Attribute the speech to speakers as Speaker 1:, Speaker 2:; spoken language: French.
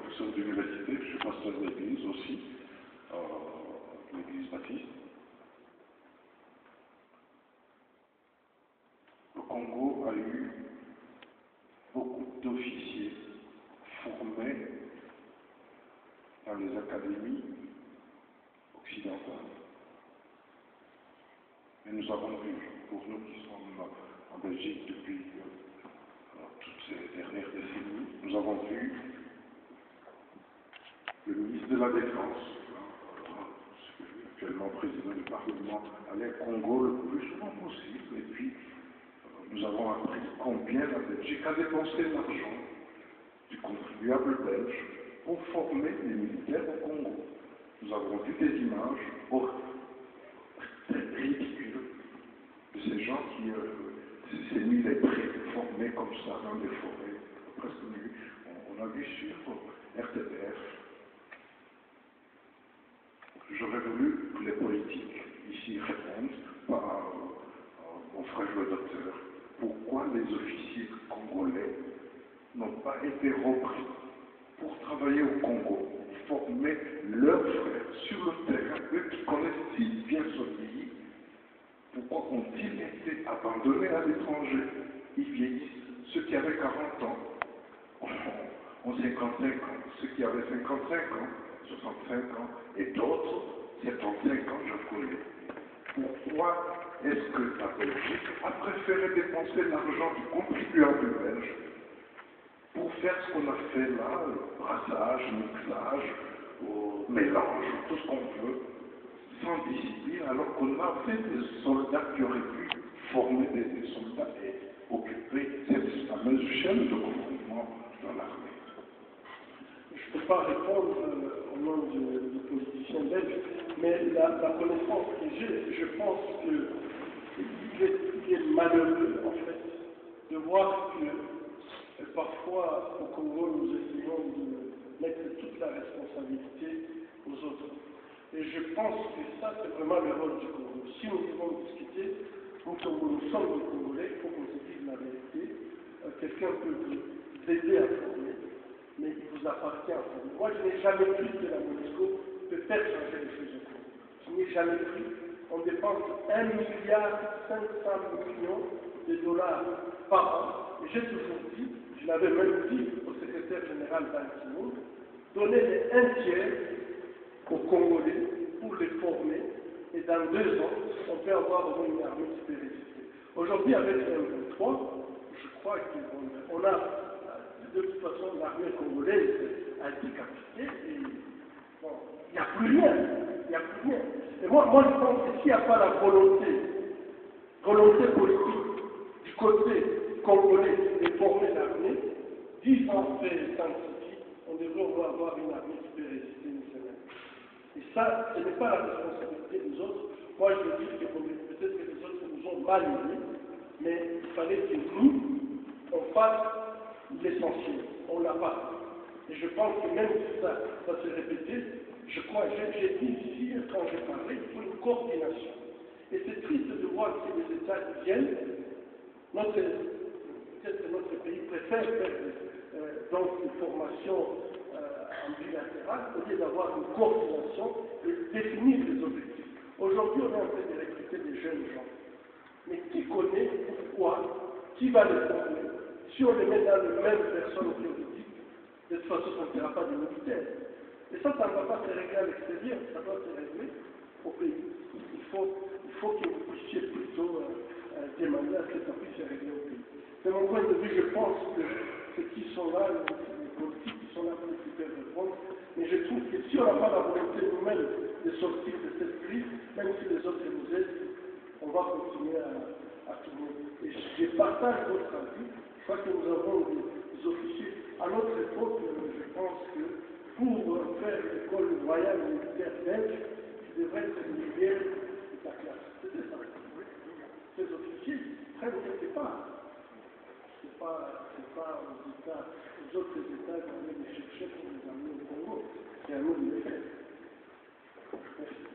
Speaker 1: professeur d'université, je suis pasteur d'église aussi, l'église baptiste. Le Congo a eu beaucoup d'officiers formés dans les académies occidentales. Et nous avons vu, pour nous qui sommes en Belgique depuis toutes ces dernières décennies, nous avons vu le ministre de la Défense, actuellement président du Parlement, aller au Congo le plus souvent possible. Et puis, nous avons appris combien la Belgique a dépensé l'argent du contribuable belge pour former les militaires au Congo. Nous avons vu des images ridicules de ces gens qui, ces militaires formés comme ça dans des forêts, presque nus. On a vu sur RTBF. J'aurais voulu que les politiques ici répondent à mon frère le docteur. Pourquoi les officiers congolais n'ont pas été repris pour travailler au Congo, former leurs frères sur le terrain, eux qui connaissent si bien ce pays? Pourquoi ont-ils été abandonnés à l'étranger? Ils vieillissent. Ceux qui avaient 40 ans ont 55 ans, ceux qui avaient 55 ans, 65 ans, et d'autres, 75 ans, je connais. Pourquoi est-ce que la Belgique a préféré dépenser l'argent du contribuable belge pour faire ce qu'on a fait là, le brassage, mixage, mélange, tout ce qu'on veut, sans discipline, alors qu'on a fait des soldats qui auraient pu former des soldats et occuper cette fameuse chaîne de commandement dans l'armée?
Speaker 2: Je ne peux pas répondre au nom du politicien belge, mais la connaissance que j'ai, je pense qu'il est malheureux, en fait, de voir que parfois, au Congo, nous essayons de mettre toute la responsabilité aux autres. Et je pense que ça, c'est vraiment le rôle du Congo. Si nous devons discuter, nous sommes des Congolais, il faut qu'on se dise la vérité. Quelqu'un peut vous aider à former, mais il vous appartient à former. Moi, je n'ai jamais cru que la MONUSCO peut faire changer les choses au Congo. Je n'ai jamais cru. On dépense 1,5 milliard de dollars par an. Et j'ai toujours dit, je l'avais même dit au secrétaire général Ban Ki-moon, donnez les 1/3 aux Congolais pour les former, et dans 2 ans, on peut avoir au moins une armée qui peut résister. Aujourd'hui, avec le M23, je crois qu'on a, de toute façon, l'armée congolaise a été capitée, et bon, il n'y a plus rien, il n'y a plus rien. Et moi, je pense que s'il n'y a pas la volonté politique du côté congolais de former l'armée, 10 ans après Saint-Sidi, on devrait avoir une armée qui peut résister une semaine. Et ça, ce n'est pas la responsabilité des autres. Moi, je veux dire que peut-être que les autres nous ont mal aidés, mais il fallait que nous, on fasse l'essentiel. On ne l'a pas fait. Et je pense que même si ça se répétait, je crois, j'ai dit ici, quand j'ai parlé, il faut une coordination. Et c'est triste de voir que les États viennent, peut-être que notre pays préfère faire donc une formation en bilatéral, au lieu d'avoir une coordination et définir les objectifs. Aujourd'hui, on est en train de recruter des jeunes gens. Mais qui connaît pourquoi? Qui va les former? Si on les met dans les mêmes personnes juridiques, de toute façon, on ne fera pas de militaires. Et ça ne va pas se régler à l'extérieur, ça doit se régler au pays. Il faut que vous puissiez plutôt demander à ce que ça puisse se régler au pays. De mon point de vue, je pense que ceux qui sont là, les politiques qui sont là pour les répondre, mais je trouve que si on n'a pas la volonté nous-mêmes de sortir de cette crise, même si les autres nous aident, on va continuer à tourner. Et je partage votre avis. Je crois que nous avons des officiers. À notre époque, je pense que pour faire l'école royale militaire belge, il devrait être militaire de ta classe. C'était ça. Ces officiers prennent quelque part. C'est pas aux autres États d'aller les chercher pour les amener au Congo. C'est à nous de les faire. Merci.